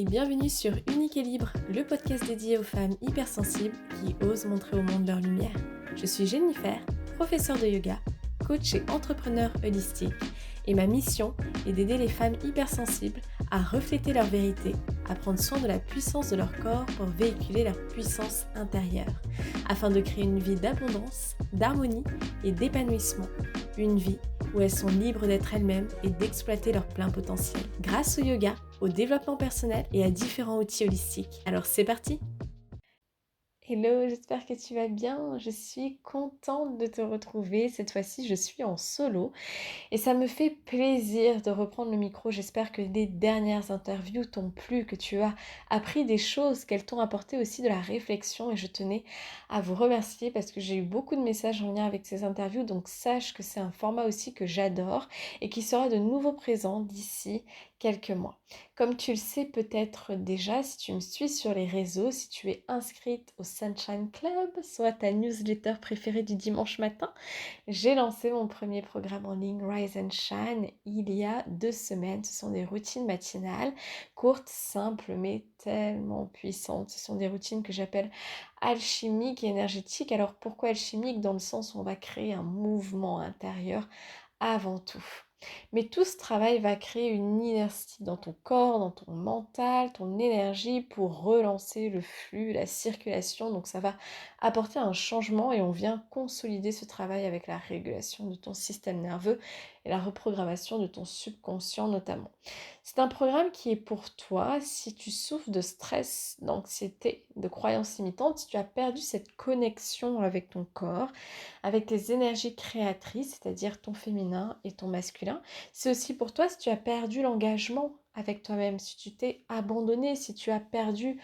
et bienvenue sur Unique et Libre, le podcast dédié aux femmes hypersensibles qui osent montrer au monde leur lumière. Je suis Jennifer, professeure de yoga, coach et entrepreneur holistique, et ma mission est d'aider les femmes hypersensibles à refléter leur vérité, à prendre soin de la puissance de leur corps pour véhiculer leur puissance intérieure, afin de créer une vie d'abondance, d'harmonie et d'épanouissement. Une vie où elles sont libres d'être elles-mêmes et d'exploiter leur plein potentiel. Grâce au yoga, au développement personnel et à différents outils holistiques. Alors c'est parti! Hello, j'espère que tu vas bien. Je suis contente de te retrouver. Cette fois-ci, je suis en solo. Et ça me fait plaisir de reprendre le micro. J'espère que les dernières interviews t'ont plu, que tu as appris des choses, qu'elles t'ont apporté aussi de la réflexion. Et je tenais à vous remercier parce que j'ai eu beaucoup de messages en lien avec ces interviews. Donc sache que c'est un format aussi que j'adore et qui sera de nouveau présent d'ici quelques mois. Comme tu le sais peut-être déjà, si tu me suis sur les réseaux, si tu es inscrite au Sunshine Club, soit ta newsletter préférée du dimanche matin, j'ai lancé mon premier programme en ligne Rise and Shine il y a 2 semaines. Ce sont des routines matinales, courtes, simples, mais tellement puissantes. Ce sont des routines que j'appelle alchimiques et énergétiques. Alors pourquoi alchimiques? Dans le sens où on va créer un mouvement intérieur avant tout. Mais tout ce travail va créer une inertie dans ton corps, dans ton mental, ton énergie pour relancer le flux, la circulation. Donc ça va apporter un changement et on vient consolider ce travail avec la régulation de ton système nerveux et la reprogrammation de ton subconscient notamment. C'est un programme qui est pour toi si tu souffres de stress, d'anxiété, de croyances limitantes, si tu as perdu cette connexion avec ton corps, avec les énergies créatrices, c'est-à-dire ton féminin et ton masculin. C'est aussi pour toi si tu as perdu l'engagement avec toi-même, si tu t'es abandonné, si tu as perdu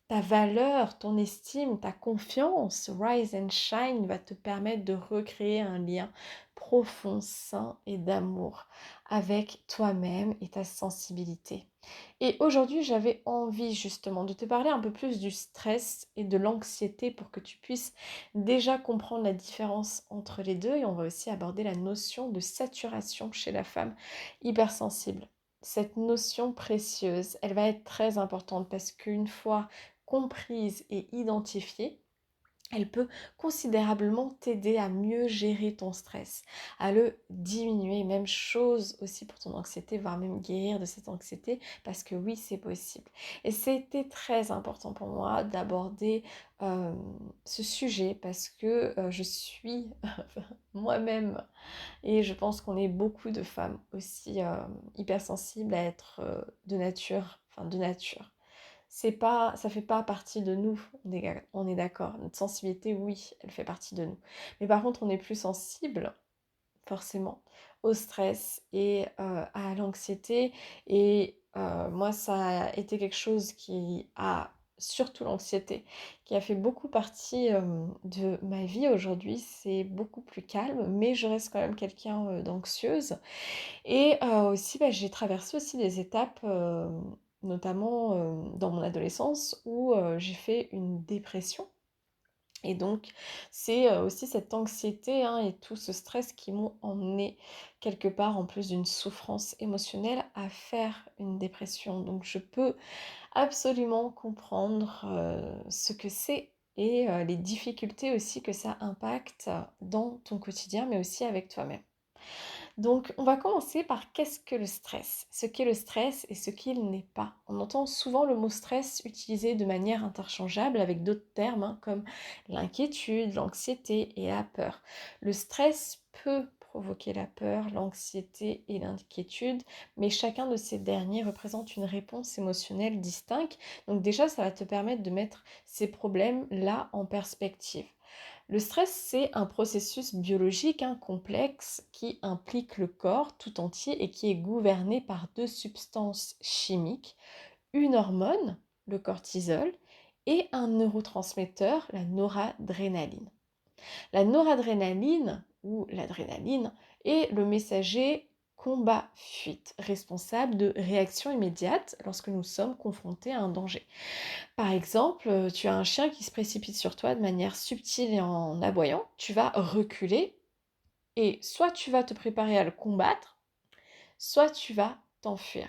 ta valeur, ton estime, ta confiance. Rise and Shine va te permettre de recréer un lien profond, sain et d'amour avec toi-même et ta sensibilité. Et aujourd'hui, j'avais envie justement de te parler un peu plus du stress et de l'anxiété pour que tu puisses déjà comprendre la différence entre les deux. Et on va aussi aborder la notion de saturation chez la femme hypersensible. Cette notion précieuse, elle va être très importante parce qu'une fois comprise et identifiée, elle peut considérablement t'aider à mieux gérer ton stress, à le diminuer, même chose aussi pour ton anxiété, voire même guérir de cette anxiété, parce que oui, c'est possible. Et c'était très important pour moi d'aborder ce sujet parce que je suis moi-même, et je pense qu'on est beaucoup de femmes aussi hypersensibles à être de nature. Ça fait pas partie de nous, on est d'accord. Notre sensibilité, oui, elle fait partie de nous. Mais par contre, on est plus sensible, forcément, au stress et à l'anxiété. Et moi, ça a été quelque chose surtout l'anxiété, qui a fait beaucoup partie de ma vie aujourd'hui. C'est beaucoup plus calme, mais je reste quand même quelqu'un d'anxieuse. Et aussi, j'ai traversé aussi des étapes, notamment dans mon adolescence, où j'ai fait une dépression. Et donc, c'est aussi cette anxiété et tout ce stress qui m'ont emmené quelque part, en plus d'une souffrance émotionnelle, à faire une dépression. Donc, je peux absolument comprendre ce que c'est et les difficultés aussi que ça impacte dans ton quotidien, mais aussi avec toi-même. Donc, on va commencer par qu'est-ce que le stress? Ce qu'est le stress et ce qu'il n'est pas. On entend souvent le mot stress utilisé de manière interchangeable avec d'autres termes comme l'inquiétude, l'anxiété et la peur. Le stress peut provoquer la peur, l'anxiété et l'inquiétude, mais chacun de ces derniers représente une réponse émotionnelle distincte. Donc déjà, ça va te permettre de mettre ces problèmes-là en perspective. Le stress, c'est un processus biologique complexe qui implique le corps tout entier et qui est gouverné par 2 substances chimiques, une hormone, le cortisol, et un neurotransmetteur, la noradrénaline. La noradrénaline, ou l'adrénaline, est le messager combat-fuite, responsable de réactions immédiates lorsque nous sommes confrontés à un danger. Par exemple, tu as un chien qui se précipite sur toi de manière subtile et en aboyant, tu vas reculer et soit tu vas te préparer à le combattre, soit tu vas t'enfuir.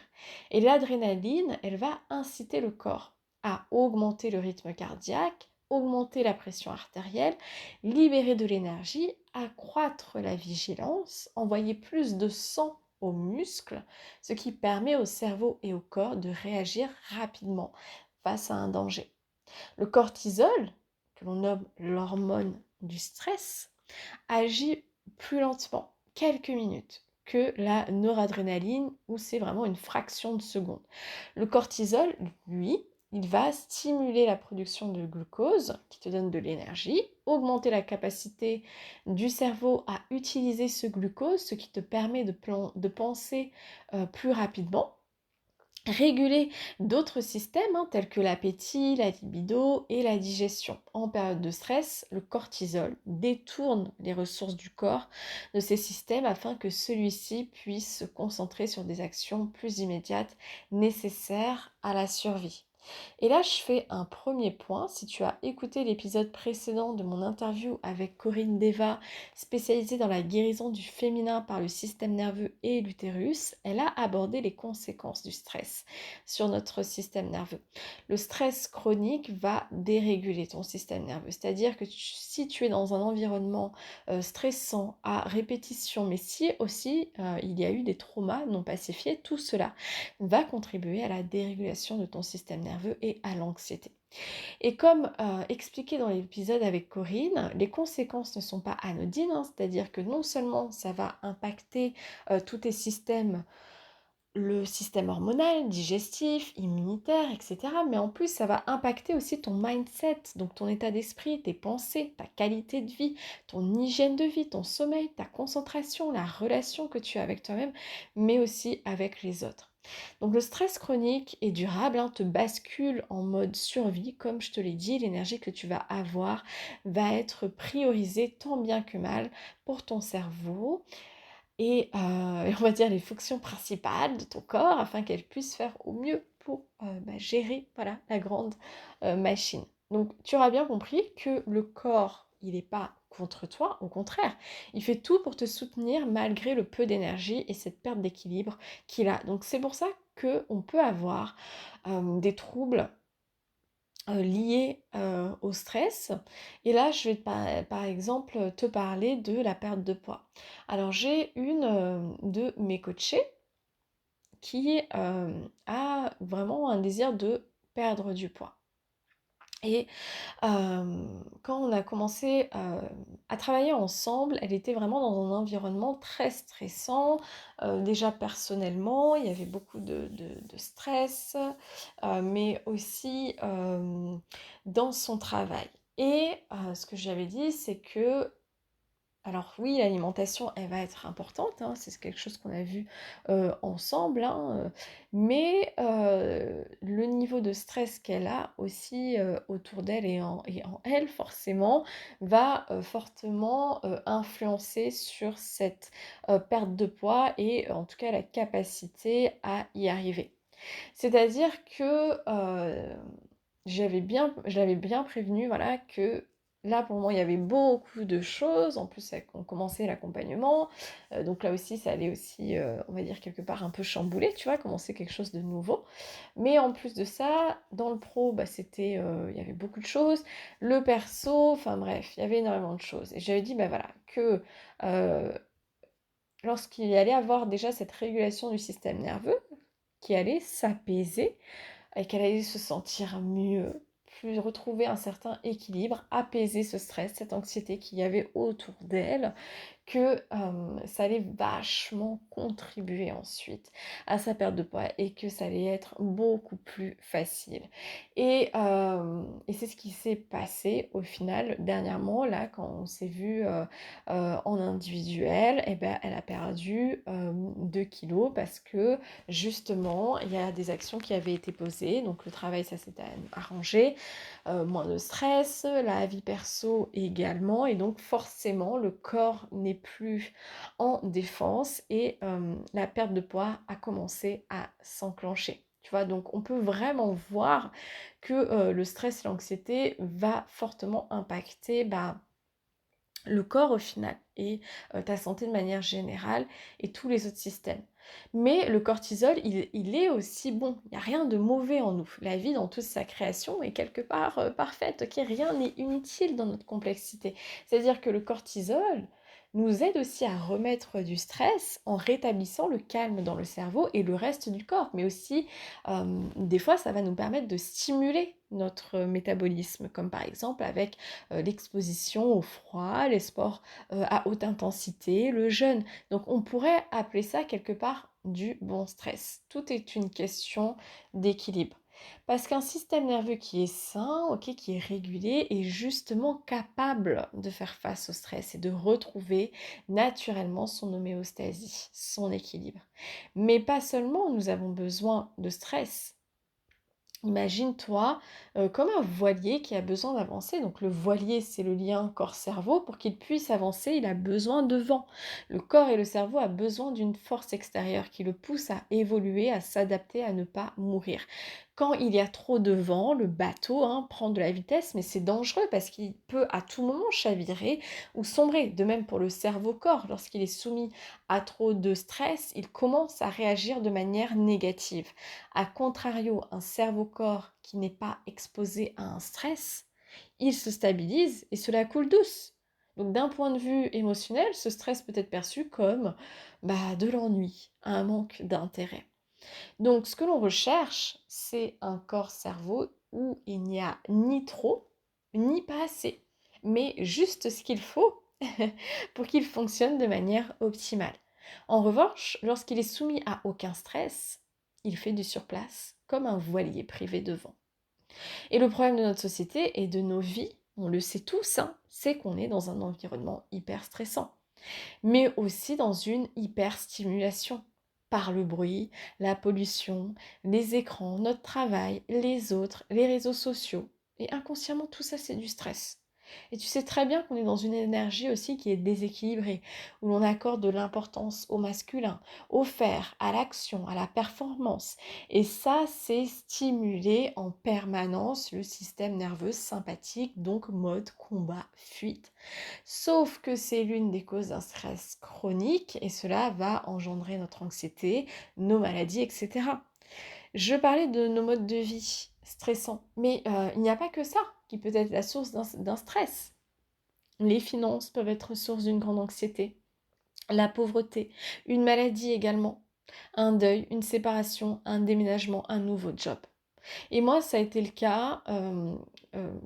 Et l'adrénaline, elle va inciter le corps à augmenter le rythme cardiaque, augmenter la pression artérielle, libérer de l'énergie, accroître la vigilance, envoyer plus de sang aux muscles, ce qui permet au cerveau et au corps de réagir rapidement face à un danger. Le cortisol, que l'on nomme l'hormone du stress, agit plus lentement, quelques minutes, que la noradrénaline, où c'est vraiment une fraction de seconde. Le cortisol, lui, il va stimuler la production de glucose, qui te donne de l'énergie, augmenter la capacité du cerveau à utiliser ce glucose, ce qui te permet de penser plus rapidement, réguler d'autres systèmes tels que l'appétit, la libido et la digestion. En période de stress, le cortisol détourne les ressources du corps de ces systèmes afin que celui-ci puisse se concentrer sur des actions plus immédiates nécessaires à la survie. Et là, je fais un premier point. Si tu as écouté l'épisode précédent de mon interview avec Corinne Deva, spécialisée dans la guérison du féminin par le système nerveux et l'utérus, elle a abordé les conséquences du stress sur notre système nerveux. Le stress chronique va déréguler ton système nerveux, c'est-à-dire que si tu es dans un environnement stressant à répétition, mais si aussi il y a eu des traumas non pacifiés, tout cela va contribuer à la dérégulation de ton système nerveux et à l'anxiété. Et comme expliqué dans l'épisode avec Corinne, les conséquences ne sont pas anodines, c'est-à-dire que non seulement ça va impacter tous tes systèmes, le système hormonal, digestif, immunitaire, etc. Mais en plus, ça va impacter aussi ton mindset, donc ton état d'esprit, tes pensées, ta qualité de vie, ton hygiène de vie, ton sommeil, ta concentration, la relation que tu as avec toi-même, mais aussi avec les autres. Donc le stress chronique et durable te bascule en mode survie. Comme je te l'ai dit, l'énergie que tu vas avoir va être priorisée tant bien que mal pour ton cerveau et on va dire les fonctions principales de ton corps afin qu'elle puisse faire au mieux pour gérer voilà, la grande machine. Donc tu auras bien compris que le corps, il n'est pas contre toi, au contraire, il fait tout pour te soutenir malgré le peu d'énergie et cette perte d'équilibre qu'il a. Donc c'est pour ça qu'on peut avoir des troubles liées au stress. Et là, je vais par exemple te parler de la perte de poids. Alors, j'ai une de mes coachées qui a vraiment un désir de perdre du poids. Et quand on a commencé à travailler ensemble, elle était vraiment dans un environnement très stressant. Déjà personnellement, il y avait beaucoup de stress, mais aussi dans son travail. Et ce que j'avais dit, c'est que alors oui, l'alimentation, elle va être importante, c'est quelque chose qu'on a vu ensemble, mais le niveau de stress qu'elle a aussi autour d'elle et en elle, forcément, va fortement influencer sur cette perte de poids et en tout cas la capacité à y arriver. C'est-à-dire que je l'avais bien prévenu, voilà, que là, pour moi, il y avait beaucoup de choses. En plus, on commençait l'accompagnement. Donc là aussi, ça allait aussi, on va dire, quelque part un peu chambouler, tu vois, commencer quelque chose de nouveau. Mais en plus de ça, dans le pro, il y avait beaucoup de choses. Le perso, enfin bref, il y avait énormément de choses. Et j'avais dit, voilà, que lorsqu'il allait avoir déjà cette régulation du système nerveux, qui allait s'apaiser, et qu'elle allait se sentir mieux, plus retrouver un certain équilibre, apaiser ce stress, cette anxiété qu'il y avait autour d'elle, que ça allait vachement contribuer ensuite à sa perte de poids et que ça allait être beaucoup plus facile. Et c'est ce qui s'est passé au final dernièrement, là, quand on s'est vu en individuel, et ben, elle a perdu 2 kilos parce que justement, il y a des actions qui avaient été posées, donc le travail, ça s'était arrangé, moins de stress, la vie perso également, et donc forcément le corps n'est plus en défense et la perte de poids a commencé à s'enclencher. Tu vois, donc on peut vraiment voir que le stress et l'anxiété va fortement impacter le corps au final et ta santé de manière générale et tous les autres systèmes. Mais le cortisol, il est aussi bon. Il n'y a rien de mauvais en nous. La vie, dans toute sa création, est quelque part parfaite. Ok, rien n'est inutile dans notre complexité. C'est-à-dire que le cortisol nous aide aussi à remettre du stress en rétablissant le calme dans le cerveau et le reste du corps. Mais aussi, des fois, ça va nous permettre de stimuler notre métabolisme, comme par exemple avec l'exposition au froid, les sports à haute intensité, le jeûne. Donc on pourrait appeler ça quelque part du bon stress. Tout est une question d'équilibre. Parce qu'un système nerveux qui est sain, ok, qui est régulé, est justement capable de faire face au stress et de retrouver naturellement son homéostasie, son équilibre. Mais pas seulement, nous avons besoin de stress. Imagine-toi comme un voilier qui a besoin d'avancer. Donc le voilier, c'est le lien corps-cerveau. Pour qu'il puisse avancer, il a besoin de vent. Le corps et le cerveau ont besoin d'une force extérieure qui le pousse à évoluer, à s'adapter, à ne pas mourir. Quand il y a trop de vent, le bateau prend de la vitesse, mais c'est dangereux parce qu'il peut à tout moment chavirer ou sombrer. De même pour le cerveau-corps, lorsqu'il est soumis à trop de stress, il commence à réagir de manière négative. A contrario, un cerveau-corps qui n'est pas exposé à un stress, il se stabilise et cela coule douce. Donc d'un point de vue émotionnel, ce stress peut être perçu comme de l'ennui, un manque d'intérêt. Donc ce que l'on recherche, c'est un corps-cerveau où il n'y a ni trop, ni pas assez, mais juste ce qu'il faut pour qu'il fonctionne de manière optimale. En revanche, lorsqu'il est soumis à aucun stress, il fait du surplace comme un voilier privé de vent. Et le problème de notre société et de nos vies, on le sait tous, c'est qu'on est dans un environnement hyper stressant, mais aussi dans une hyperstimulation par le bruit, la pollution, les écrans, notre travail, les autres, les réseaux sociaux. Et inconsciemment, tout ça, c'est du stress. Et tu sais très bien qu'on est dans une énergie aussi qui est déséquilibrée, où l'on accorde de l'importance au masculin, au faire, à l'action, à la performance. Et ça, c'est stimuler en permanence le système nerveux sympathique, donc mode combat, fuite. Sauf que c'est l'une des causes d'un stress chronique et cela va engendrer notre anxiété, nos maladies, etc. Je parlais de nos modes de vie stressants, mais il n'y a pas que ça qui peut être la source d'un stress. Les finances peuvent être source d'une grande anxiété, la pauvreté, une maladie également, un deuil, une séparation, un déménagement, un nouveau job. Et moi, ça a été le cas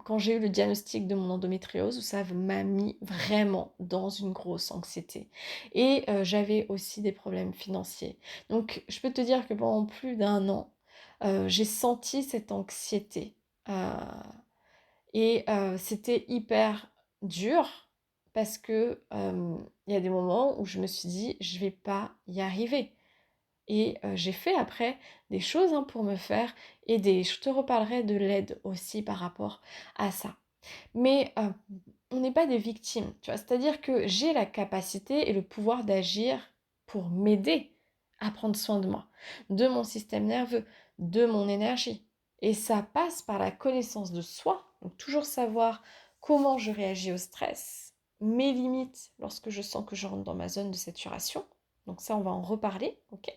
quand j'ai eu le diagnostic de mon endométriose, où ça m'a mis vraiment dans une grosse anxiété. Et j'avais aussi des problèmes financiers. Donc, je peux te dire que pendant plus d'un an, j'ai senti cette anxiété. Euh, et c'était hyper dur parce que il y a des moments où je me suis dit, je vais pas y arriver. Et j'ai fait après des choses pour me faire aider. Je te reparlerai de l'aide aussi par rapport à ça. Mais on n'est pas des victimes, tu vois. C'est-à-dire que j'ai la capacité et le pouvoir d'agir pour m'aider à prendre soin de moi, de mon système nerveux, de mon énergie. Et ça passe par la connaissance de soi. Donc toujours savoir comment je réagis au stress, mes limites lorsque je sens que je rentre dans ma zone de saturation. Donc ça, on va en reparler, ok?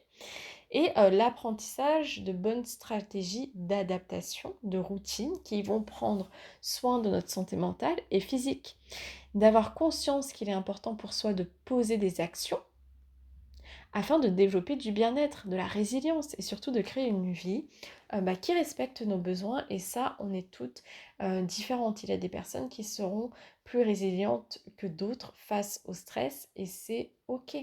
Et l'apprentissage de bonnes stratégies d'adaptation, de routine qui vont prendre soin de notre santé mentale et physique. D'avoir conscience qu'il est important pour soi de poser des actions afin de développer du bien-être, de la résilience et surtout de créer une vie qui respecte nos besoins. Et ça, on est toutes différentes. Il y a des personnes qui seront plus résilientes que d'autres face au stress et c'est ok.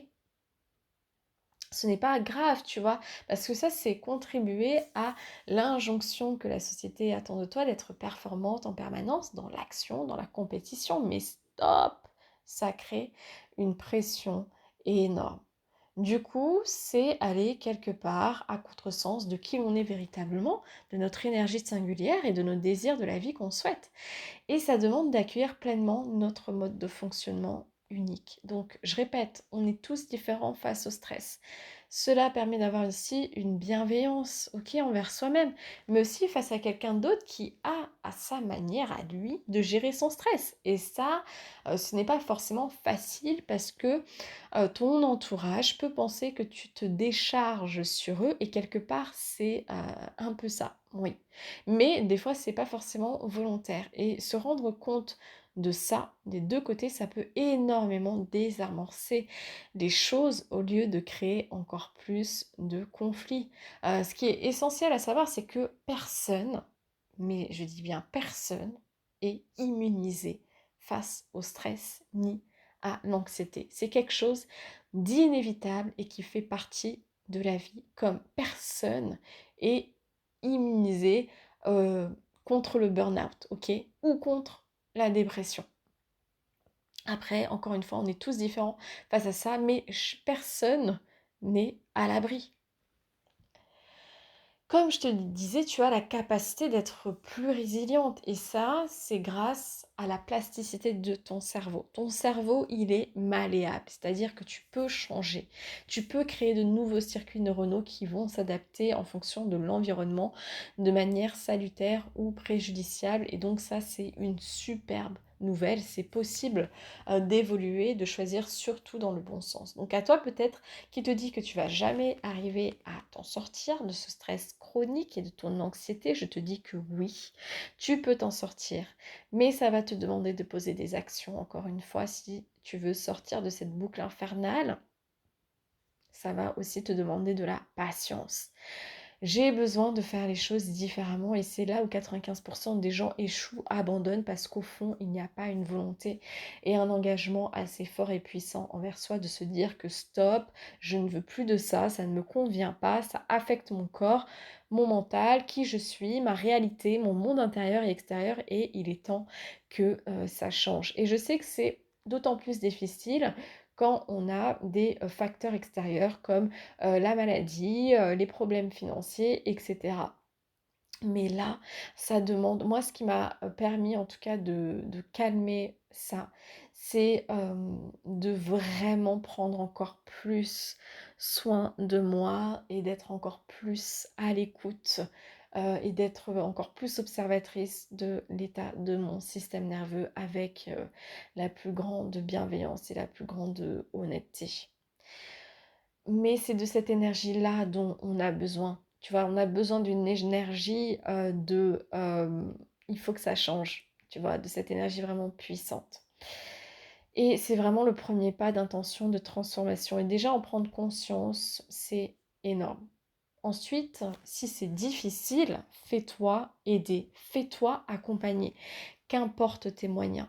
Ce n'est pas grave, tu vois, parce que ça, c'est contribuer à l'injonction que la société attend de toi d'être performante en permanence dans l'action, dans la compétition. Mais stop, ça crée une pression énorme. Du coup, c'est aller quelque part à contresens de qui l'on est véritablement, de notre énergie singulière et de nos désirs de la vie qu'on souhaite. Et ça demande d'accueillir pleinement notre mode de fonctionnement unique. Donc, je répète, on est tous différents face au stress. Cela permet d'avoir aussi une bienveillance, ok, envers soi-même, mais aussi face à quelqu'un d'autre qui a à sa manière, à lui, de gérer son stress. Et ça, ce n'est pas forcément facile parce que ton entourage peut penser que tu te décharges sur eux et quelque part, c'est un peu ça, oui. Mais des fois, c'est pas forcément volontaire. Et se rendre compte de ça, des deux côtés, ça peut énormément désamorcer les choses au lieu de créer encore plus de conflits. Ce qui est essentiel à savoir, c'est que personne, mais je dis bien personne, est immunisé face au stress ni à l'anxiété. C'est quelque chose d'inévitable et qui fait partie de la vie, comme personne est immunisé euh, contre le burn-out, ok, ou contre la dépression. Après, encore une fois, on est tous différents face à ça, mais personne n'est à l'abri. Comme je te le disais, tu as la capacité d'être plus résiliente et ça, c'est grâce à la plasticité de ton cerveau. Ton cerveau, il est malléable, c'est-à-dire que tu peux changer. Tu peux créer de nouveaux circuits neuronaux qui vont s'adapter en fonction de l'environnement de manière salutaire ou préjudiciable. Et donc ça, c'est une superbe nouvelle. C'est possible d'évoluer, de choisir surtout dans le bon sens. Donc à toi peut-être qui te dit que tu vas jamais arriver à t'en sortir de ce stress chronique et de ton anxiété, je te dis que oui, tu peux t'en sortir, mais ça va te demander de poser des actions, encore une fois, si tu veux sortir de cette boucle infernale, ça va aussi te demander de la patience. J'ai besoin de faire les choses différemment et c'est là où 95% des gens échouent, abandonnent parce qu'au fond, il n'y a pas une volonté et un engagement assez fort et puissant envers soi de se dire que stop, je ne veux plus de ça, ça ne me convient pas, ça affecte mon corps, mon mental, qui je suis, ma réalité, mon monde intérieur et extérieur et il est temps que ça change. Et je sais que c'est d'autant plus difficile quand on a des facteurs extérieurs comme la maladie, les problèmes financiers, etc. Mais là, ça demande, moi ce qui m'a permis en tout cas de calmer ça, c'est de vraiment prendre encore plus soin de moi et d'être encore plus à l'écoute et d'être encore plus observatrice de l'état de mon système nerveux avec la plus grande bienveillance et la plus grande honnêteté. Mais c'est de cette énergie-là dont on a besoin. Tu vois, on a besoin d'une énergie il faut que ça change, tu vois, de cette énergie vraiment puissante. Et c'est vraiment le premier pas d'intention de transformation. Et déjà, en prendre conscience, c'est énorme. Ensuite, si c'est difficile, fais-toi aider, fais-toi accompagner, qu'importe tes moyens.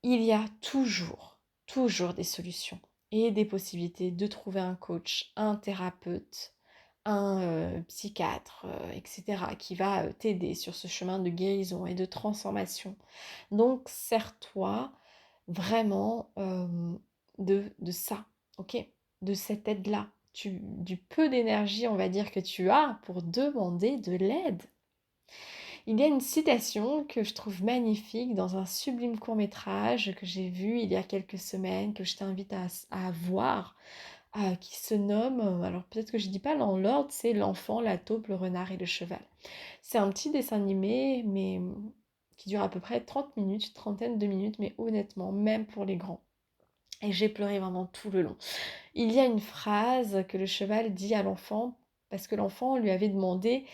Il y a toujours des solutions et des possibilités de trouver un coach, un thérapeute, un psychiatre, etc., qui va t'aider sur ce chemin de guérison et de transformation. Donc, sers-toi vraiment de ça, ok? De cette aide-là, du peu d'énergie, on va dire, que tu as pour demander de l'aide. Il y a une citation que je trouve magnifique dans un sublime court-métrage que j'ai vu il y a quelques semaines, que je t'invite à voir, qui se nomme, alors peut-être que je ne dis pas dans l'ordre, c'est L'enfant, la taupe, le renard et le cheval. C'est un petit dessin animé, mais qui dure à peu près 30 minutes, une trentaine de minutes, mais honnêtement, même pour les grands. Et j'ai pleuré vraiment tout le long. Il y a une phrase que le cheval dit à l'enfant, parce que l'enfant lui avait demandé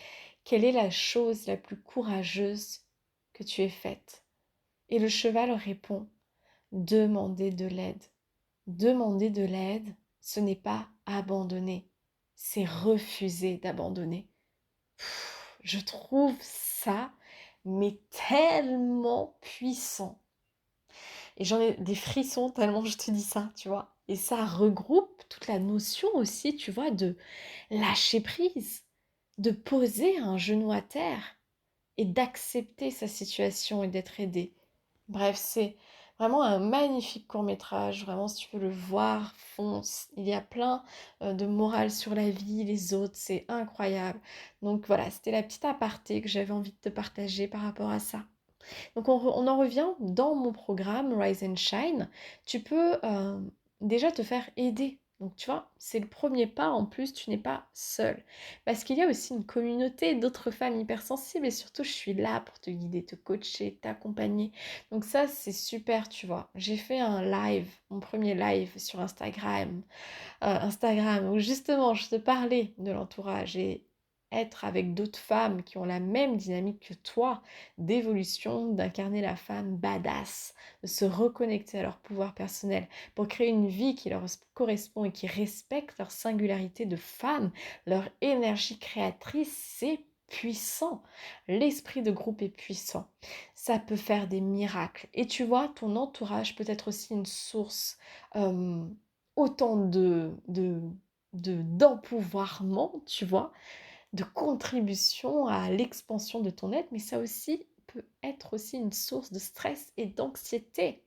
quelle est la chose la plus courageuse que tu aies faite. Et le cheval répond, demander de l'aide. Demander de l'aide, ce n'est pas abandonner, c'est refuser d'abandonner. Je trouve ça, mais tellement puissant. Et j'en ai des frissons tellement je te dis ça, tu vois. Et ça regroupe toute la notion aussi, tu vois, de lâcher prise, de poser un genou à terre et d'accepter sa situation et d'être aidé. Bref, c'est vraiment un magnifique court-métrage. Vraiment, si tu veux le voir, fonce. Il y a plein de morale sur la vie, les autres, c'est incroyable. Donc voilà, c'était la petite aparté que j'avais envie de te partager par rapport à ça. Donc on en revient dans mon programme Rise and Shine. Tu peux déjà te faire aider Donc tu vois, c'est le premier pas, en plus tu n'es pas seule. Parce qu'il y a aussi une communauté d'autres femmes hypersensibles et surtout je suis là pour te guider, te coacher, t'accompagner. Donc ça c'est super, tu vois. J'ai fait un live, mon premier live sur Instagram, où justement je te parlais de l'entourage et être avec d'autres femmes qui ont la même dynamique que toi, d'évolution, d'incarner la femme badass, de se reconnecter à leur pouvoir personnel pour créer une vie qui leur correspond et qui respecte leur singularité de femme, leur énergie créatrice, c'est puissant. L'esprit de groupe est puissant. Ça peut faire des miracles. Et tu vois, ton entourage peut être aussi une source euh, autant d'empouvoirment, tu vois, de contribution à l'expansion de ton être, mais ça aussi peut être aussi une source de stress et d'anxiété.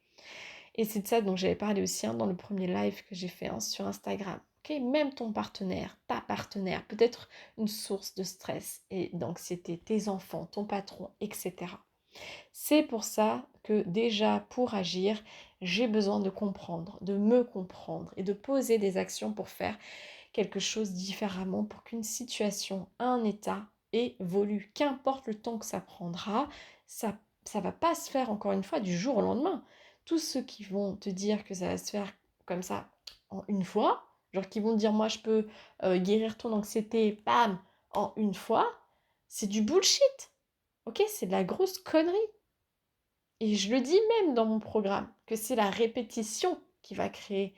Et c'est de ça dont j'avais parlé aussi dans le premier live que j'ai fait sur Instagram. Okay, même ton partenaire, ta partenaire, peut être une source de stress et d'anxiété, tes enfants, ton patron, etc. C'est pour ça que déjà pour agir, j'ai besoin de comprendre, de me comprendre et de poser des actions pour faire quelque chose différemment, pour qu'une situation, un état évolue. Qu'importe le temps que ça prendra, ça va pas se faire encore une fois du jour au lendemain. Tous ceux qui vont te dire que ça va se faire comme ça en une fois, genre qui vont te dire moi je peux guérir ton anxiété, bam, en une fois, c'est du bullshit. Ok, c'est de la grosse connerie. Et je le dis même dans mon programme, que c'est la répétition qui va créer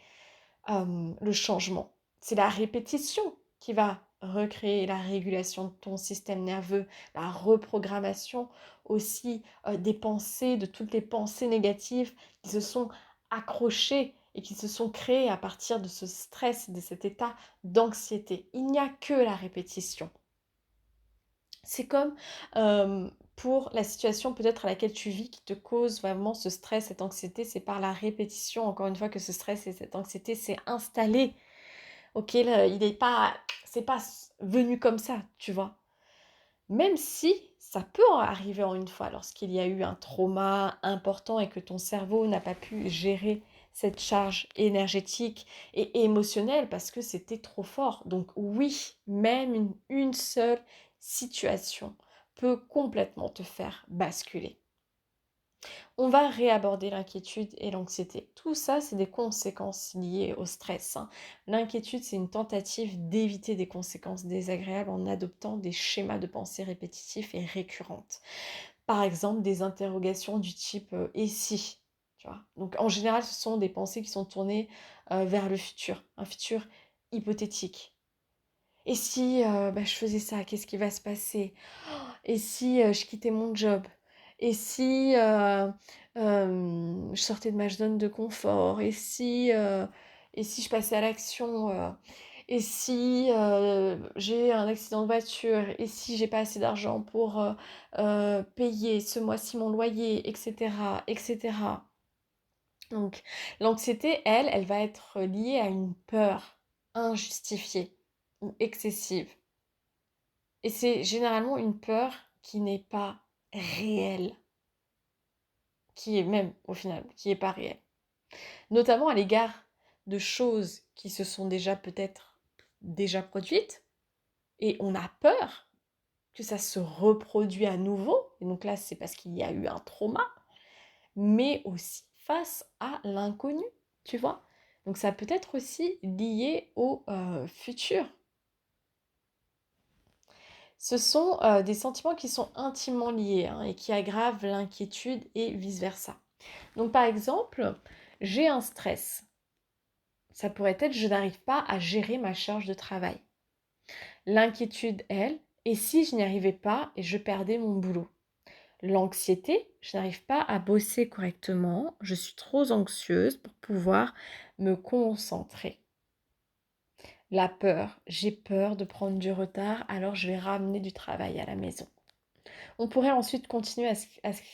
le changement. C'est la répétition qui va recréer la régulation de ton système nerveux, la reprogrammation aussi des pensées, de toutes les pensées négatives qui se sont accrochées et qui se sont créées à partir de ce stress, de cet état d'anxiété. Il n'y a que la répétition. C'est comme pour la situation peut-être à laquelle tu vis qui te cause vraiment ce stress, cette anxiété, c'est par la répétition, encore une fois, que ce stress et cette anxiété s'est installé. Ok, là, c'est pas venu comme ça, tu vois. Même si ça peut arriver en une fois lorsqu'il y a eu un trauma important et que ton cerveau n'a pas pu gérer cette charge énergétique et émotionnelle parce que c'était trop fort. Donc oui, même une seule situation peut complètement te faire basculer. On va réaborder l'inquiétude et l'anxiété. Tout ça, c'est des conséquences liées au stress. L'inquiétude, c'est une tentative d'éviter des conséquences désagréables en adoptant des schémas de pensée répétitifs et récurrentes. Par exemple, des interrogations du type et si, tu vois. Donc en général, ce sont des pensées qui sont tournées vers le futur, un futur hypothétique. Et si je faisais ça, qu'est-ce qui va se passer? Et si je quittais mon job? Et si je sortais de ma zone de confort? Et si je passais à l'action? Et si j'ai un accident de voiture? Et si j'ai pas assez d'argent pour payer ce mois-ci mon loyer, etc., etc. Donc l'anxiété, elle va être liée à une peur injustifiée ou excessive. Et c'est généralement une peur qui n'est pas réelle, qui est même, au final, qui n'est pas réelle. Notamment à l'égard de choses qui se sont déjà peut-être déjà produites, et on a peur que ça se reproduise à nouveau, et donc là c'est parce qu'il y a eu un trauma, mais aussi face à l'inconnu, tu vois. Donc ça peut être aussi lié au futur. Ce sont des sentiments qui sont intimement liés et qui aggravent l'inquiétude et vice-versa. Donc par exemple, j'ai un stress. Ça pourrait être je n'arrive pas à gérer ma charge de travail. L'inquiétude, elle, et si je n'y arrivais pas et je perdais mon boulot. L'anxiété, je n'arrive pas à bosser correctement, je suis trop anxieuse pour pouvoir me concentrer. La peur, j'ai peur de prendre du retard, alors je vais ramener du travail à la maison. On pourrait ensuite continuer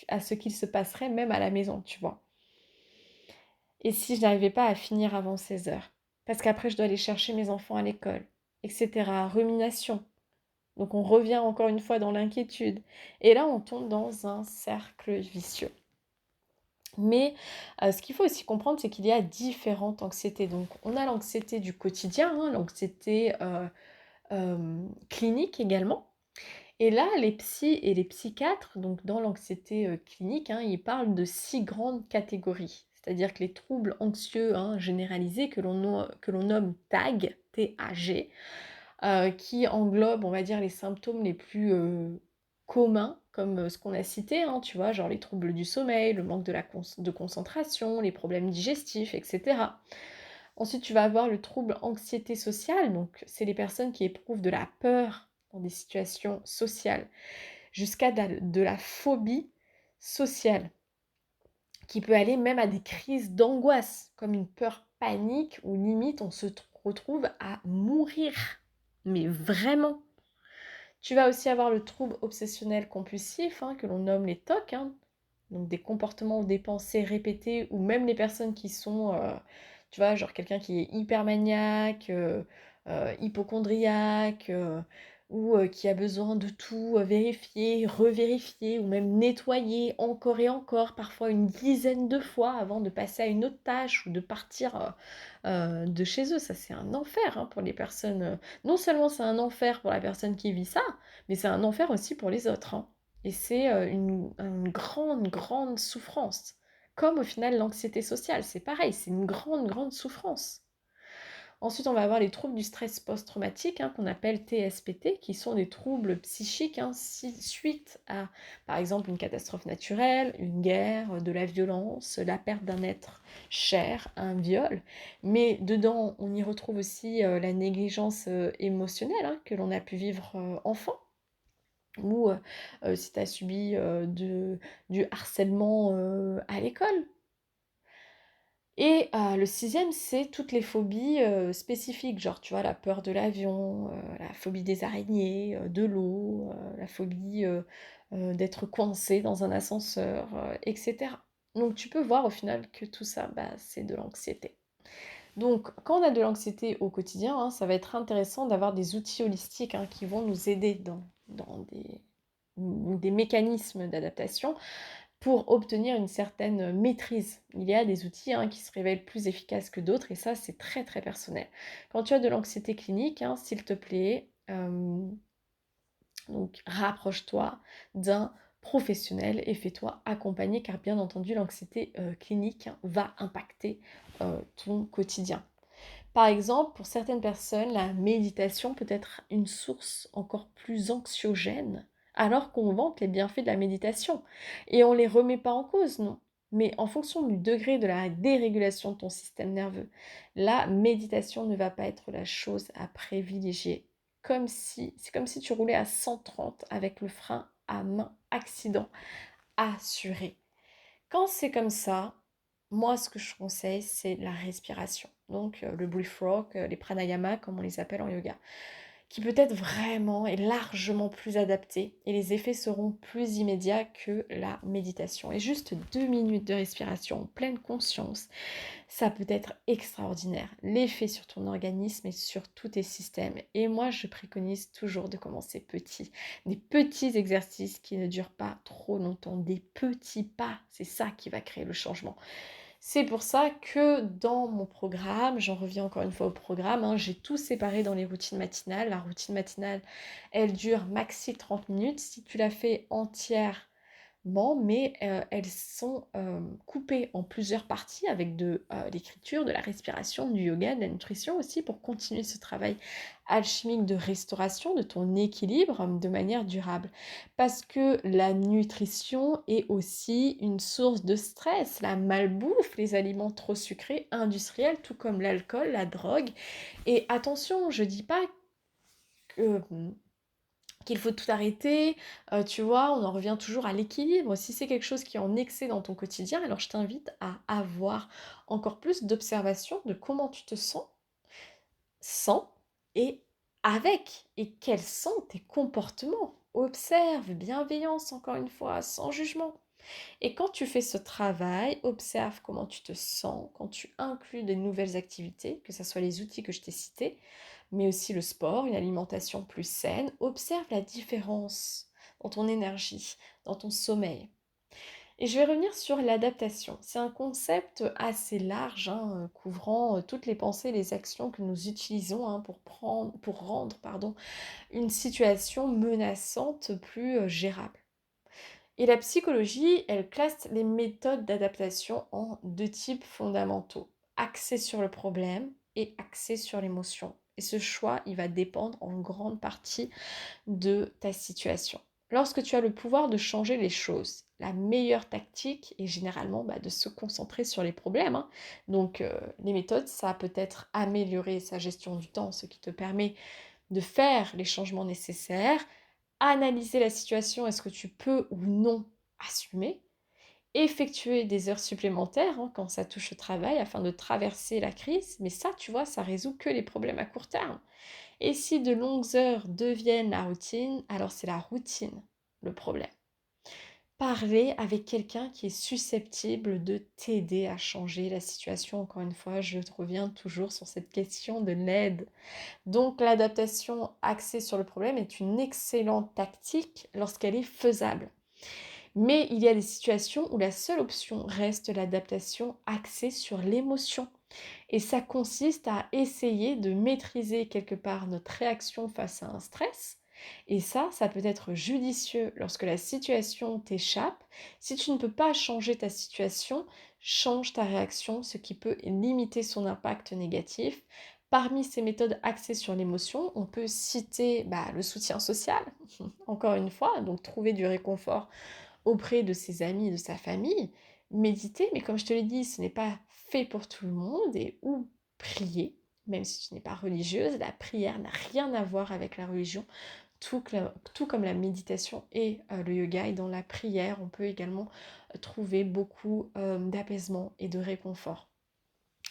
à ce qu'il se passerait même à la maison, tu vois. Et si je n'arrivais pas à finir avant 16 heures? Parce qu'après, je dois aller chercher mes enfants à l'école, etc. Rumination. Donc on revient encore une fois dans l'inquiétude. Et là, on tombe dans un cercle vicieux. Mais ce qu'il faut aussi comprendre, c'est qu'il y a différentes anxiétés. Donc on a l'anxiété du quotidien, hein, l'anxiété clinique également. Et là, les psys et les psychiatres, donc dans l'anxiété clinique, hein, ils parlent de 6 grandes catégories. C'est-à-dire que les troubles anxieux, hein, généralisés que l'on nomme TAG, T-A-G, qui englobent, on va dire, les symptômes les plus communs, comme ce qu'on a cité, hein, tu vois, genre les troubles du sommeil, le manque de concentration, les problèmes digestifs, etc. Ensuite, tu vas avoir le trouble anxiété sociale, donc c'est les personnes qui éprouvent de la peur dans des situations sociales, jusqu'à de la phobie sociale, qui peut aller même à des crises d'angoisse, comme une peur panique, où limite on se retrouve à mourir. Mais vraiment. Tu vas aussi avoir le trouble obsessionnel compulsif, hein, que l'on nomme les TOC, hein, donc des comportements ou des pensées répétées, ou même les personnes qui sont, tu vois, genre quelqu'un qui est hypermaniaque, hypocondriaque, ou qui a besoin de tout vérifier, revérifier, ou même nettoyer encore et encore, parfois une dizaine de fois avant de passer à une autre tâche ou de partir de chez eux. Ça, c'est un enfer hein, pour les personnes. Non seulement c'est un enfer pour la personne qui vit ça, mais c'est un enfer aussi pour les autres. Hein. Et c'est une grande, grande souffrance. Comme au final l'anxiété sociale, c'est pareil, c'est une grande, grande souffrance. Ensuite, on va avoir les troubles du stress post-traumatique, hein, qu'on appelle TSPT, qui sont des troubles psychiques hein, suite à, par exemple, une catastrophe naturelle, une guerre, de la violence, la perte d'un être cher, un viol. Mais dedans, on y retrouve aussi la négligence émotionnelle hein, que l'on a pu vivre enfant ou si tu as subi du harcèlement à l'école. Et le sixième, c'est toutes les phobies spécifiques, genre tu vois la peur de l'avion, la phobie des araignées, de l'eau, la phobie d'être coincé dans un ascenseur, etc. Donc tu peux voir au final que tout ça, bah, c'est de l'anxiété. Donc quand on a de l'anxiété au quotidien, hein, ça va être intéressant d'avoir des outils holistiques hein, qui vont nous aider dans des mécanismes d'adaptation pour obtenir une certaine maîtrise. Il y a des outils hein, qui se révèlent plus efficaces que d'autres et ça c'est très très personnel. Quand tu as de l'anxiété clinique, hein, s'il te plaît, donc rapproche-toi d'un professionnel et fais-toi accompagner car bien entendu l'anxiété clinique hein, va impacter ton quotidien. Par exemple, pour certaines personnes, la méditation peut être une source encore plus anxiogène, alors qu'on vante les bienfaits de la méditation. Et on ne les remet pas en cause, non. Mais en fonction du degré de la dérégulation de ton système nerveux, la méditation ne va pas être la chose à privilégier. C'est comme si tu roulais à 130 avec le frein à main, accident assuré. Quand c'est comme ça, moi, ce que je conseille, c'est la respiration. Donc, le breath work, les pranayama, comme on les appelle en yoga, qui peut être vraiment et largement plus adapté et les effets seront plus immédiats que la méditation. Et juste 2 minutes de respiration en pleine conscience, ça peut être extraordinaire. L'effet sur ton organisme et sur tous tes systèmes. Et moi, je préconise toujours de commencer petit. Des petits exercices qui ne durent pas trop longtemps. Des petits pas. C'est ça qui va créer le changement. C'est pour ça que dans mon programme, j'en reviens encore une fois au programme, hein, j'ai tout séparé dans les routines matinales. La routine matinale, elle dure maxi 30 minutes. Si tu la fais entière, mais elles sont coupées en plusieurs parties avec de l'écriture, de la respiration, du yoga, de la nutrition aussi pour continuer ce travail alchimique de restauration de ton équilibre de manière durable. Parce que la nutrition est aussi une source de stress, la malbouffe, les aliments trop sucrés, industriels, tout comme l'alcool, la drogue. Et attention, je dis pas que qu'il faut tout arrêter, tu vois, on en revient toujours à l'équilibre. Si c'est quelque chose qui est en excès dans ton quotidien, alors je t'invite à avoir encore plus d'observation de comment tu te sens sans et avec, et quels sont tes comportements. Observe, bienveillance encore une fois, sans jugement. Et quand tu fais ce travail, observe comment tu te sens, quand tu inclus des nouvelles activités, que ce soit les outils que je t'ai cités, mais aussi le sport, une alimentation plus saine. Observe la différence dans ton énergie, dans ton sommeil. Et je vais revenir sur l'adaptation. C'est un concept assez large, hein, couvrant toutes les pensées et les actions que nous utilisons hein, pour rendre une situation menaçante plus gérable. Et la psychologie, elle classe les méthodes d'adaptation en deux types fondamentaux, axés sur le problème et axés sur l'émotion. Et ce choix, il va dépendre en grande partie de ta situation. Lorsque tu as le pouvoir de changer les choses, la meilleure tactique est généralement de se concentrer sur les problèmes, hein. Donc les méthodes, ça peut être améliorer sa gestion du temps, ce qui te permet de faire les changements nécessaires, analyser la situation, est-ce que tu peux ou non assumer, effectuer des heures supplémentaires hein, quand ça touche au travail afin de traverser la crise, mais ça, tu vois, ça résout que les problèmes à court terme. Et si de longues heures deviennent la routine, alors c'est la routine le problème. Parler avec quelqu'un qui est susceptible de t'aider à changer la situation. Encore une fois, je reviens toujours sur cette question de l'aide. Donc l'adaptation axée sur le problème est une excellente tactique lorsqu'elle est faisable. Mais il y a des situations où la seule option reste l'adaptation axée sur l'émotion. Et ça consiste à essayer de maîtriser quelque part notre réaction face à un stress. Et ça peut être judicieux lorsque la situation t'échappe. Si tu ne peux pas changer ta situation, change ta réaction, ce qui peut limiter son impact négatif. Parmi ces méthodes axées sur l'émotion, on peut citer le soutien social, encore une fois, donc trouver du réconfort auprès de ses amis, de sa famille, méditer, mais comme je te l'ai dit, ce n'est pas fait pour tout le monde, ou prier, même si tu n'es pas religieuse, la prière n'a rien à voir avec la religion, tout comme la méditation et le yoga, et dans la prière, on peut également trouver beaucoup d'apaisement et de réconfort.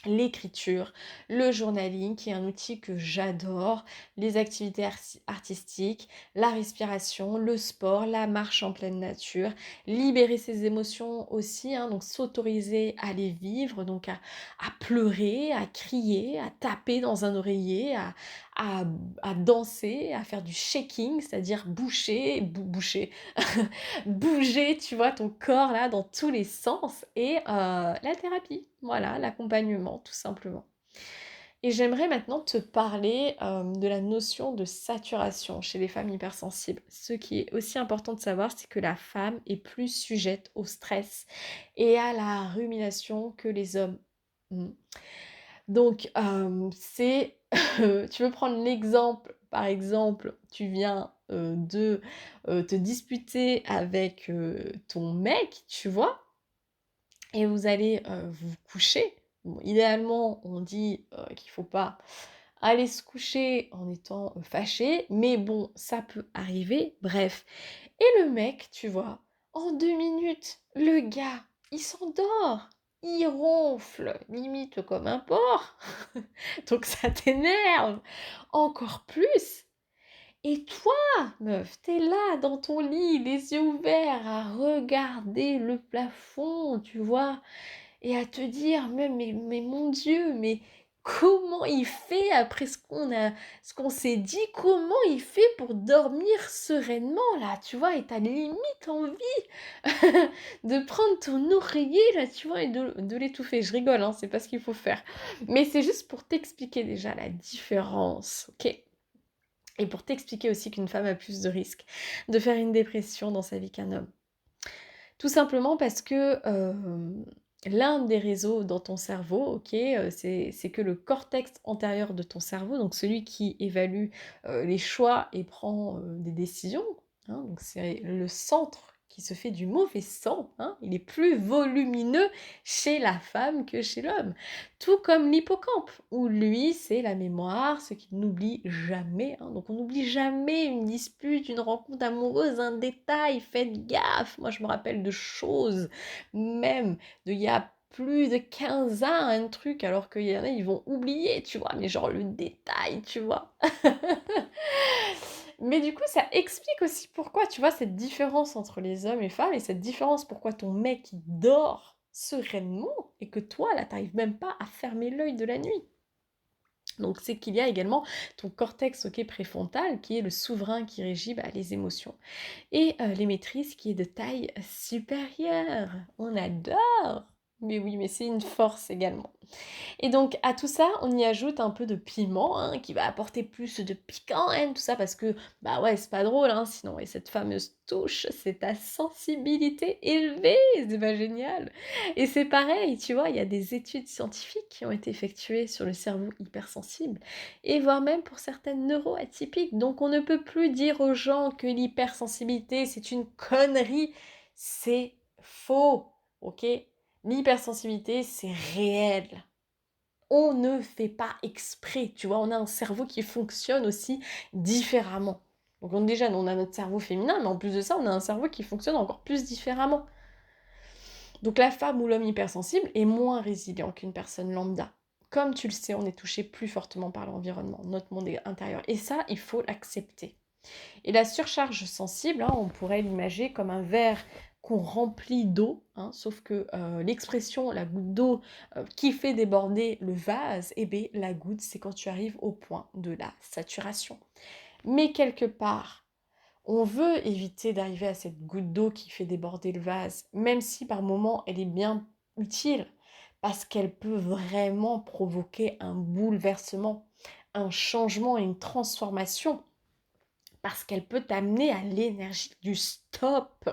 L'écriture, le journaling qui est un outil que j'adore, les activités artistiques, la respiration, le sport, la marche en pleine nature, libérer ses émotions aussi, hein, donc s'autoriser à les vivre, donc à pleurer, à crier, à taper dans un oreiller, à, à danser, à faire du shaking, c'est-à-dire boucher, bouger, tu vois, ton corps là dans tous les sens et la thérapie, voilà, l'accompagnement tout simplement. Et j'aimerais maintenant te parler de la notion de saturation chez les femmes hypersensibles. Ce qui est aussi important de savoir, c'est que la femme est plus sujette au stress et à la rumination que les hommes. Mm. Donc, tu veux prendre l'exemple, par exemple, tu viens de te disputer avec ton mec, tu vois, et vous allez vous coucher. Bon, idéalement, on dit qu'il ne faut pas aller se coucher en étant fâché, mais bon, ça peut arriver, bref. Et le mec, tu vois, en 2 minutes, le gars, il s'endort, il ronfle, limite comme un porc, donc ça t'énerve encore plus. Et toi, meuf, t'es là dans ton lit, les yeux ouverts, à regarder le plafond, tu vois, et à te dire, mais mon Dieu, mais comment il fait après ce qu'on s'est dit, comment il fait pour dormir sereinement là, tu vois, et t'as limite envie de prendre ton oreiller là, tu vois, et de l'étouffer. Je rigole, hein, c'est pas ce qu'il faut faire. Mais c'est juste pour t'expliquer déjà la différence, ok? Et pour t'expliquer aussi qu'une femme a plus de risques de faire une dépression dans sa vie qu'un homme. Tout simplement parce que l'un des réseaux dans ton cerveau, ok, c'est que le cortex antérieur de ton cerveau, donc celui qui évalue les choix et prend des décisions, hein, donc c'est le centre qui se fait du mauvais sang, hein, il est plus volumineux chez la femme que chez l'homme. Tout comme l'hippocampe, où lui, c'est la mémoire, ce qu'il n'oublie jamais. Hein, donc on n'oublie jamais une dispute, une rencontre amoureuse, un détail, faites gaffe. Moi, je me rappelle de choses, même d'il y a plus de 15 ans, un truc, alors qu'il y en a, ils vont oublier, tu vois, mais genre le détail, tu vois. Mais du coup, ça explique aussi pourquoi, tu vois, cette différence entre les hommes et femmes, et cette différence pourquoi ton mec il dort sereinement, et que toi, là, t'arrives même pas à fermer l'œil de la nuit. Donc, c'est qu'il y a également ton cortex préfrontal qui est le souverain qui régit les émotions. Et les maîtrises qui est de taille supérieure. On adore! Mais oui, mais c'est une force également. Et donc à tout ça, on y ajoute un peu de piment, hein, qui va apporter plus de piquant, hein, tout ça parce que, bah ouais, c'est pas drôle, hein, sinon et cette fameuse touche, c'est ta sensibilité élevée, c'est pas génial? Et c'est pareil, tu vois, il y a des études scientifiques qui ont été effectuées sur le cerveau hypersensible et voire même pour certaines neuroatypiques. Donc on ne peut plus dire aux gens que l'hypersensibilité, c'est une connerie, c'est faux, OK? L'hypersensibilité, c'est réel. On ne fait pas exprès, tu vois, on a un cerveau qui fonctionne aussi différemment. Donc déjà, on a notre cerveau féminin, mais en plus de ça, on a un cerveau qui fonctionne encore plus différemment. Donc la femme ou l'homme hypersensible est moins résilient qu'une personne lambda. Comme tu le sais, on est touché plus fortement par l'environnement, notre monde intérieur. Et ça, il faut l'accepter. Et la surcharge sensible, hein, on pourrait l'imaginer comme un verre qu'on remplit d'eau, hein, sauf que l'expression, la goutte d'eau qui fait déborder le vase, eh bien la goutte, c'est quand tu arrives au point de la saturation. Mais quelque part, on veut éviter d'arriver à cette goutte d'eau qui fait déborder le vase, même si par moment elle est bien utile, parce qu'elle peut vraiment provoquer un bouleversement, un changement et une transformation parce qu'elle peut t'amener à l'énergie du stop.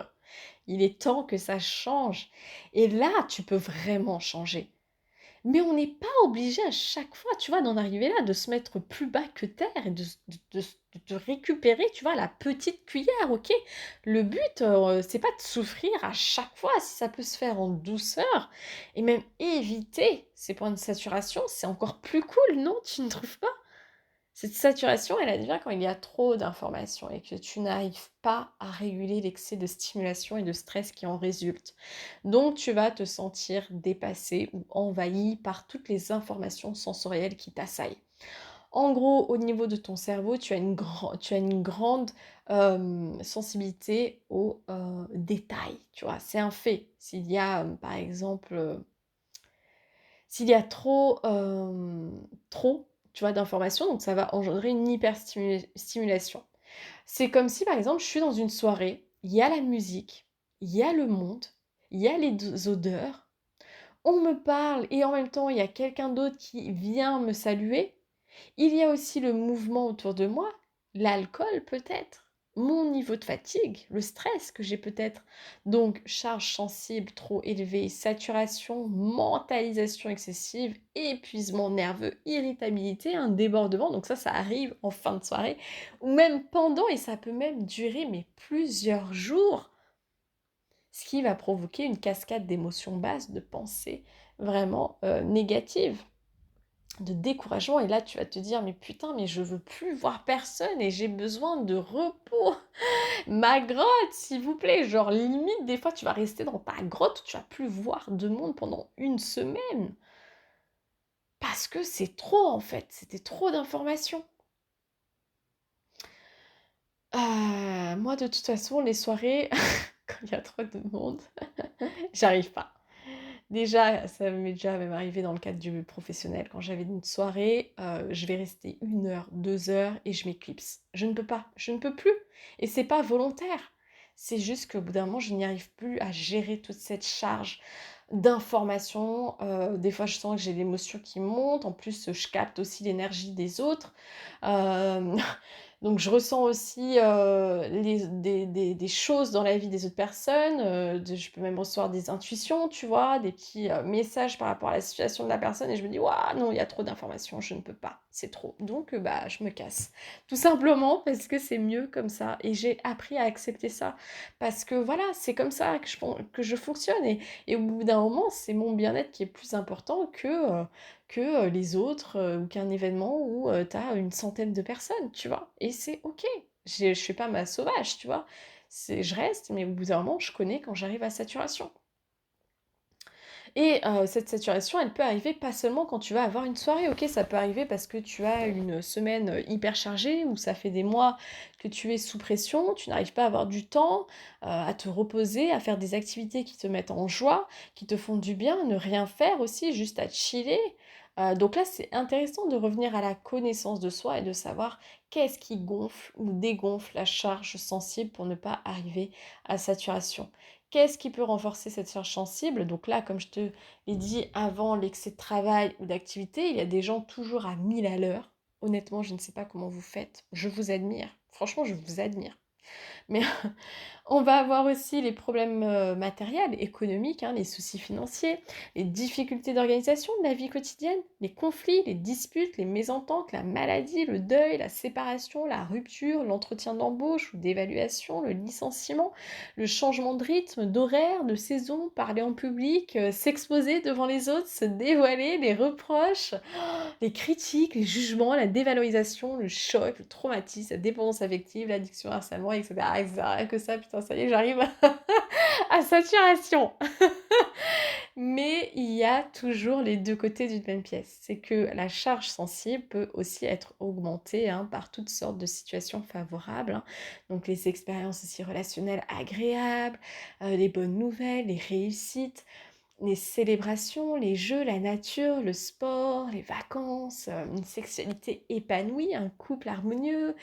Il est temps que ça change. Et là, tu peux vraiment changer. Mais on n'est pas obligé à chaque fois, tu vois, d'en arriver là, de se mettre plus bas que terre et de récupérer, tu vois, la petite cuillère, ok? Le but, c'est pas de souffrir à chaque fois, si ça peut se faire en douceur, et même éviter ces points de saturation, c'est encore plus cool, non? Tu ne trouves pas? Cette saturation, elle advient quand il y a trop d'informations et que tu n'arrives pas à réguler l'excès de stimulation et de stress qui en résulte. Donc, tu vas te sentir dépassé ou envahi par toutes les informations sensorielles qui t'assaillent. En gros, au niveau de ton cerveau, tu as une grande sensibilité aux détails. Tu vois, c'est un fait. S'il y a, par exemple, s'il y a trop, tu vois, d'informations, donc ça va engendrer une hyperstimulation. C'est comme si, par exemple, je suis dans une soirée, il y a la musique, il y a le monde, il y a les odeurs, on me parle et en même temps, il y a quelqu'un d'autre qui vient me saluer. Il y a aussi le mouvement autour de moi, l'alcool peut-être, mon niveau de fatigue, le stress que j'ai peut-être. Donc charge sensible trop élevée, saturation, mentalisation excessive, épuisement nerveux, irritabilité, un débordement. Donc ça arrive en fin de soirée ou même pendant et ça peut même durer mais plusieurs jours. Ce qui va provoquer une cascade d'émotions basses, de pensées vraiment négatives, de découragement. Et là, tu vas te dire, mais putain, mais je veux plus voir personne et j'ai besoin de repos. Ma grotte, s'il vous plaît. Genre, limite, des fois, tu vas rester dans ta grotte, tu vas plus voir de monde pendant une semaine. Parce que c'est trop, en fait. C'était trop d'informations. Moi, de toute façon, les soirées, quand il y a trop de monde, j'arrive pas. Déjà, ça m'est déjà même arrivé dans le cadre du professionnel. Quand j'avais une soirée, je vais rester 1 heure, 2 heures et je m'éclipse. Je ne peux pas, je ne peux plus. Et c'est pas volontaire. C'est juste qu'au bout d'un moment, je n'y arrive plus à gérer toute cette charge d'informations. Des fois, je sens que j'ai l'émotion qui monte. En plus, je capte aussi l'énergie des autres. Euh, Donc je ressens aussi des choses dans la vie des autres personnes, je peux même recevoir des intuitions, tu vois, des petits messages par rapport à la situation de la personne et je me dis, waouh, non, il y a trop d'informations, je ne peux pas, c'est trop. Donc bah, je me casse. Tout simplement parce que c'est mieux comme ça et j'ai appris à accepter ça parce que voilà, c'est comme ça que je fonctionne et au bout d'un moment, c'est mon bien-être qui est plus important que les autres ou qu'un événement où tu as une centaine de personnes, tu vois. Et c'est ok. Je fais pas ma sauvage, tu vois. Je reste, mais au bout d'un moment, je connais quand j'arrive à saturation. Et cette saturation, elle peut arriver pas seulement quand tu vas avoir une soirée, ok, ça peut arriver parce que tu as une semaine hyper chargée, ou ça fait des mois que tu es sous pression, tu n'arrives pas à avoir du temps à te reposer, à faire des activités qui te mettent en joie, qui te font du bien, ne rien faire aussi, juste à chiller. Donc là, c'est intéressant de revenir à la connaissance de soi et de savoir qu'est-ce qui gonfle ou dégonfle la charge sensible pour ne pas arriver à saturation. Qu'est-ce qui peut renforcer cette charge sensible? Donc là, comme je te l'ai dit avant, l'excès de travail ou d'activité, il y a des gens toujours à 1000 à l'heure. Honnêtement, je ne sais pas comment vous faites. Je vous admire. Franchement, je vous admire. Mais on va avoir aussi les problèmes matériels, économiques, hein, les soucis financiers, les difficultés d'organisation de la vie quotidienne, les conflits, les disputes, les mésententes, la maladie, le deuil, la séparation, la rupture, l'entretien d'embauche ou d'évaluation, le licenciement, le changement de rythme, d'horaire, de saison, parler en public, s'exposer devant les autres, se dévoiler, les reproches, les critiques, les jugements, la dévalorisation, le choc, le traumatisme, la dépendance affective, l'addiction, le harcèlement, etc., etc. Que ça, putain, ça y est, j'arrive à saturation. Mais il y a toujours les deux côtés d'une même pièce. C'est que la charge sensible peut aussi être augmentée par toutes sortes de situations favorables, hein. Donc les expériences aussi relationnelles agréables, les bonnes nouvelles, les réussites, les célébrations, les jeux, la nature, le sport, les vacances, une sexualité épanouie, un couple harmonieux.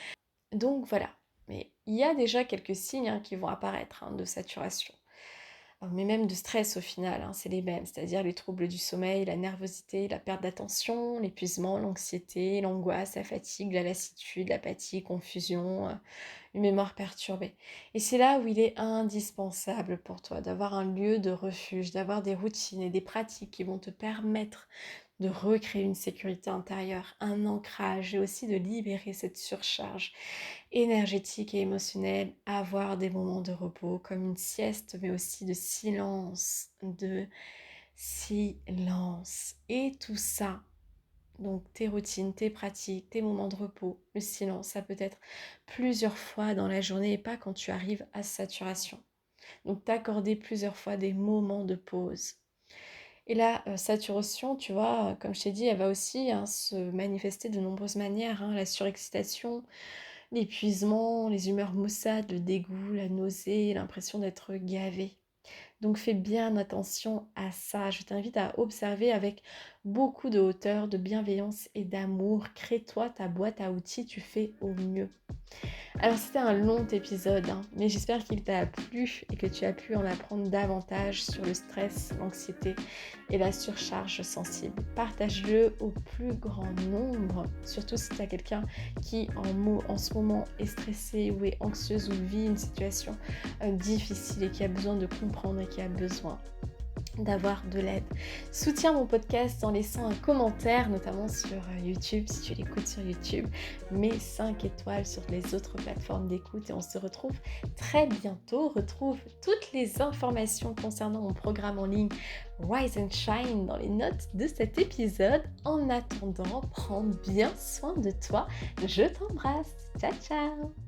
Donc voilà. Mais il y a déjà quelques signes qui vont apparaître de saturation. Mais même de stress au final, c'est les mêmes, c'est-à-dire les troubles du sommeil, la nervosité, la perte d'attention, l'épuisement, l'anxiété, l'angoisse, la fatigue, la lassitude, l'apathie, confusion, une mémoire perturbée. Et c'est là où il est indispensable pour toi d'avoir un lieu de refuge, d'avoir des routines et des pratiques qui vont te permettre de recréer une sécurité intérieure, un ancrage et aussi de libérer cette surcharge énergétique et émotionnelle, avoir des moments de repos comme une sieste, mais aussi de silence, Et tout ça, donc tes routines, tes pratiques, tes moments de repos, le silence, ça peut être plusieurs fois dans la journée et pas quand tu arrives à saturation. Donc t'accorder plusieurs fois des moments de pause. Et la saturation, tu vois, comme je t'ai dit, elle va aussi se manifester de nombreuses manières, la surexcitation, l'épuisement, les humeurs maussades, le dégoût, la nausée, l'impression d'être gavé. Donc fais bien attention à ça. Je t'invite à observer avec beaucoup de hauteur, de bienveillance et d'amour. Crée-toi ta boîte à outils, tu fais au mieux. Alors c'était un long épisode, mais j'espère qu'il t'a plu et que tu as pu en apprendre davantage sur le stress, l'anxiété et la surcharge sensible. Partage-le au plus grand nombre, surtout si tu as quelqu'un qui en ce moment est stressé ou est anxieuse ou vit une situation difficile et qui a besoin de comprendre et qui a besoin d'avoir de l'aide. Soutiens mon podcast en laissant un commentaire, notamment sur YouTube, si tu l'écoutes sur YouTube. Mets 5 étoiles sur les autres plateformes d'écoute et on se retrouve très bientôt. Retrouve toutes les informations concernant mon programme en ligne Rise and Shine dans les notes de cet épisode. En attendant, prends bien soin de toi. Je t'embrasse. Ciao, ciao!